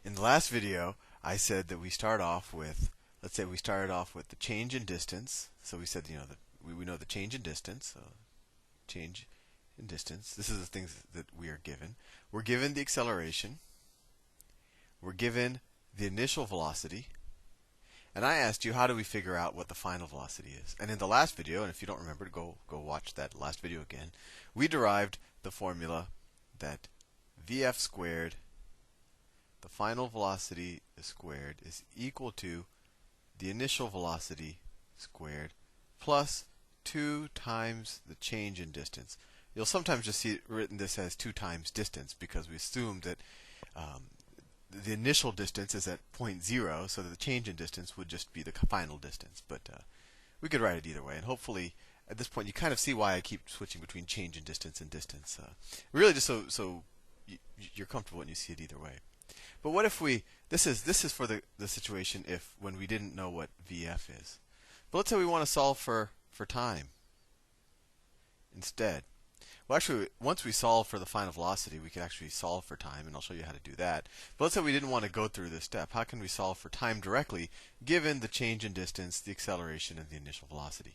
In the last video, I said that we start off with, let's say we started off with the change in distance. So we said, that we know the change in distance. So change in distance. This is the things that we are given. We're given the acceleration. We're given the initial velocity. And I asked you, how do we figure out what the final velocity is? And in the last video, and if you don't remember, go watch that last video again, we derived the formula that Vf squared, the final velocity squared, is equal to the initial velocity squared plus 2 times the change in distance. You'll sometimes just see it written this as 2 times distance because we assumed that the initial distance is at point 0, so that the change in distance would just be the final distance. But we could write it either way, and hopefully at this point you kind of see why I keep switching between change in distance and distance. Really just so you're comfortable when you see it either way. But what if this is for the situation when we didn't know what Vf is. But let's say we want to solve for time instead. Well, actually, once we solve for the final velocity, we can actually solve for time, and I'll show you how to do that. But let's say we didn't want to go through this step. How can we solve for time directly, given the change in distance, the acceleration, and the initial velocity?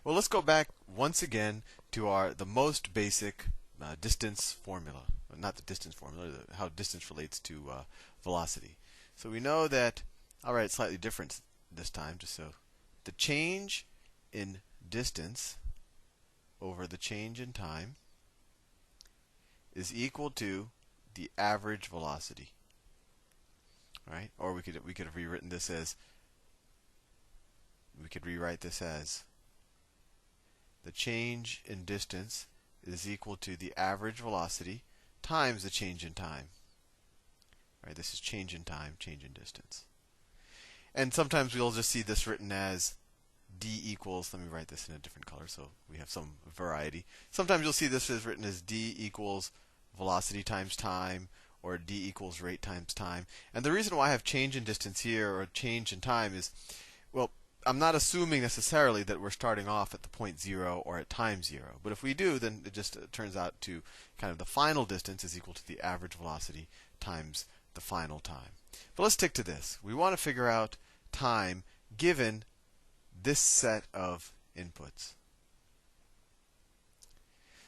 Well, let's go back once again to the most basic distance formula. Not the distance formula, how distance relates to velocity. So we know that, I'll write it slightly different this time, just so the change in distance over the change in time is equal to the average velocity. Right? Or we could have rewritten this as, we could rewrite this as the change in distance is equal to the average velocity times the change in time. Right? This is change in time, change in distance. And sometimes we'll just see this written as d equals, let me write this in a different color so we have some variety. Sometimes you'll see this as written as d equals velocity times time, or d equals rate times time. And the reason why I have change in distance here or change in time is, well, I'm not assuming necessarily that we're starting off at the point 0 or at time 0. But if we do, then it just turns out to kind of the final distance is equal to the average velocity times the final time. But let's stick to this. We want to figure out time given this set of inputs.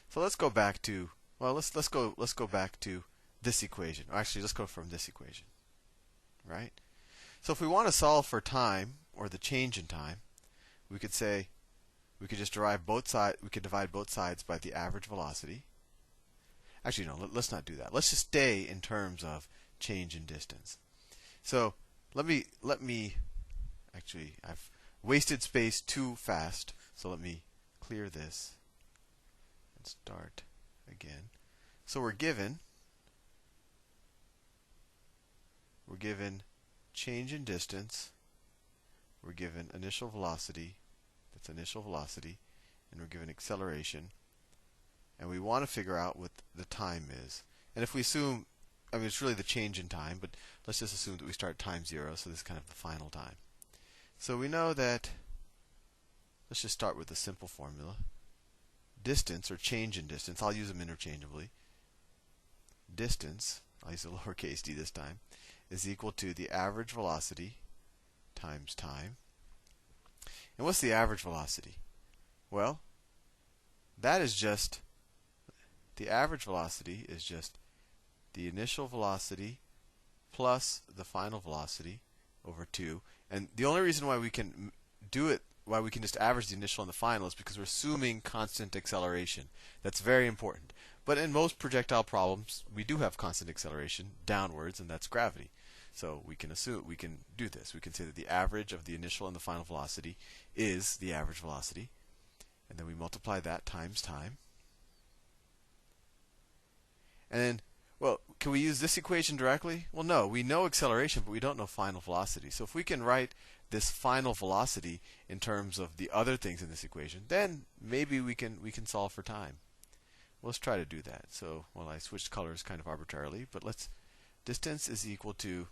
So let's go back to, well, let's go back to this equation. Or actually, let's go from this equation. Right? So if we want to solve for time, or the change in time, we could say, we could just derive both sides, we could divide both sides by the average velocity. Actually, no, let's not do that. Let's just stay in terms of change in distance. So let me actually, I've wasted space too fast, so let me clear this and start again. So we're given change in distance, we're given initial velocity, that's initial velocity, and we're given acceleration, and we want to figure out what the time is. And if we assume, I mean, it's really the change in time, but let's just assume that we start time 0, so this is kind of the final time. So we know that, let's just start with a simple formula. Distance, or change in distance, I'll use them interchangeably. Distance, I'll use a lowercase d this time, is equal to the average velocity times time. And what's the average velocity? Well, that is just, the average velocity is just the initial velocity plus the final velocity over 2. And the only reason why we can do it, why we can just average the initial and the final, is because we're assuming constant acceleration. That's very important. But in most projectile problems, we do have constant acceleration downwards, and that's gravity. So we can assume, we can do this. We can say that the average of the initial and the final velocity is the average velocity. And then we multiply that times time. And then, well, can we use this equation directly? Well, no. We know acceleration, but we don't know final velocity. So if we can write this final velocity in terms of the other things in this equation, then maybe we can solve for time. Well, let's try to do that. So, well, I switched colors kind of arbitrarily, but distance is equal to,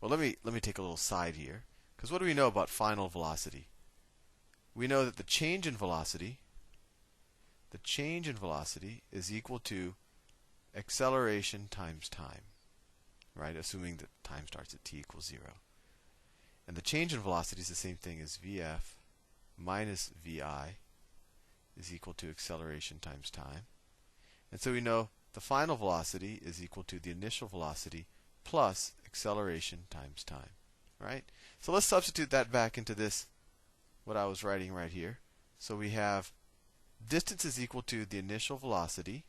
well, let me take a little side here, because what do we know about final velocity? We know that the change in velocity is equal to acceleration times time. right? Assuming that time starts at t equals 0. And the change in velocity is the same thing as Vf minus Vi is equal to acceleration times time. And so we know the final velocity is equal to the initial velocity plus acceleration times time, right? So let's substitute that back into this, what I was writing right here. So we have distance is equal to the initial velocity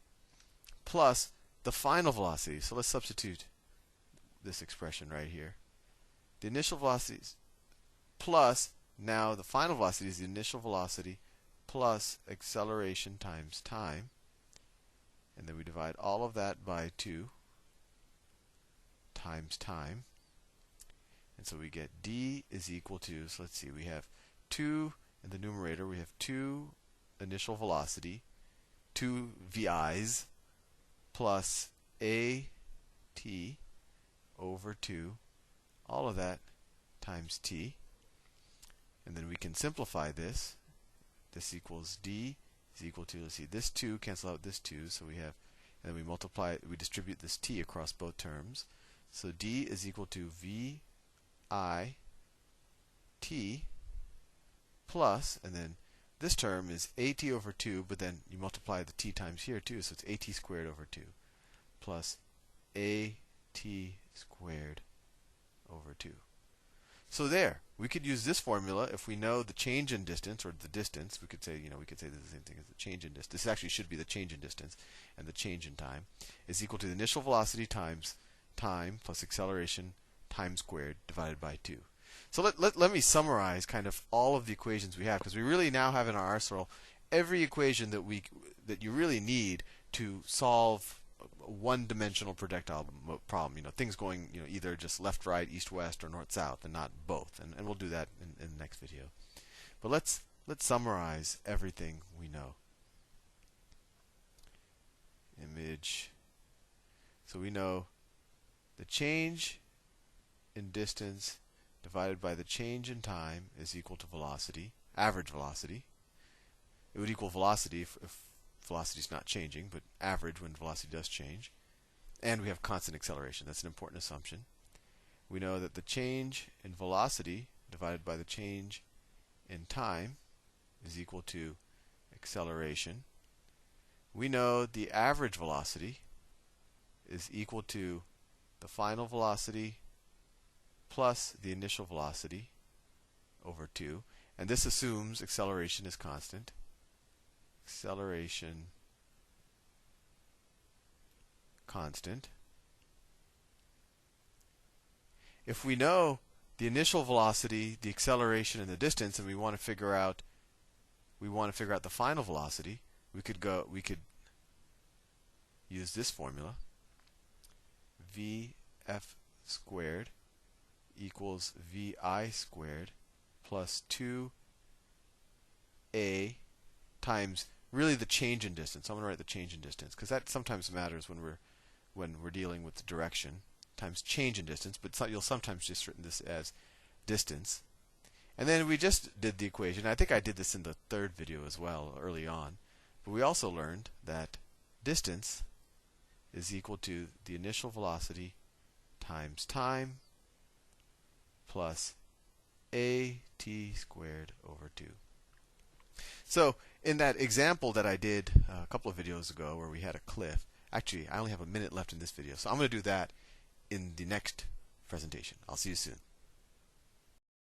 plus the final velocity. So let's substitute this expression right here. The initial velocity plus, now the final velocity is the initial velocity plus acceleration times time. And then we divide all of that by 2 times time. And so we get d is equal to, so let's see, we have 2 in the numerator, we have 2 initial velocity, 2 VIs, plus AT over 2, all of that times t. And then we can simplify this. This equals d is equal to, let's see, this 2 cancel out this 2, so we have, and then we multiply, we distribute this t across both terms. So d is equal to vi t plus, and then this term is at over 2, but then you multiply the t times here too, so it's at squared over 2 plus at squared over 2. So there, we could use this formula if we know the change in distance, or the distance. We could say, we could say this is the same thing as the change in distance. This actually should be the change in distance, and the change in time is equal to the initial velocity times time plus acceleration time squared divided by 2. So let me summarize kind of all of the equations we have, because we really now have in our arsenal every equation that you really need to solve a one-dimensional projectile problem. Things going either just left, right, east, west, or north, south, and not both. And we'll do that in the next video. But let's summarize everything we know. Image. So we know the change in distance divided by the change in time is equal to velocity, average velocity. It would equal velocity if velocity is not changing, but average when velocity does change. And we have constant acceleration. That's an important assumption. We know that the change in velocity divided by the change in time is equal to acceleration. We know the average velocity is equal to the final velocity plus the initial velocity over 2. And this assumes acceleration is constant. Acceleration constant. If we know the initial velocity, the acceleration, and the distance, and we want to figure out the final velocity, we could use this formula. Vf squared equals Vi squared plus 2a times really the change in distance. I'm going to write the change in distance because that sometimes matters when we're dealing with the direction, times change in distance, but you'll sometimes just written this as distance. And then we just did the equation. I think I did this in the third video as well early on. But we also learned that distance is equal to the initial velocity times time plus at squared over 2. So in that example that I did a couple of videos ago where we had a cliff, actually I only have a minute left in this video, so I'm going to do that in the next presentation. I'll see you soon.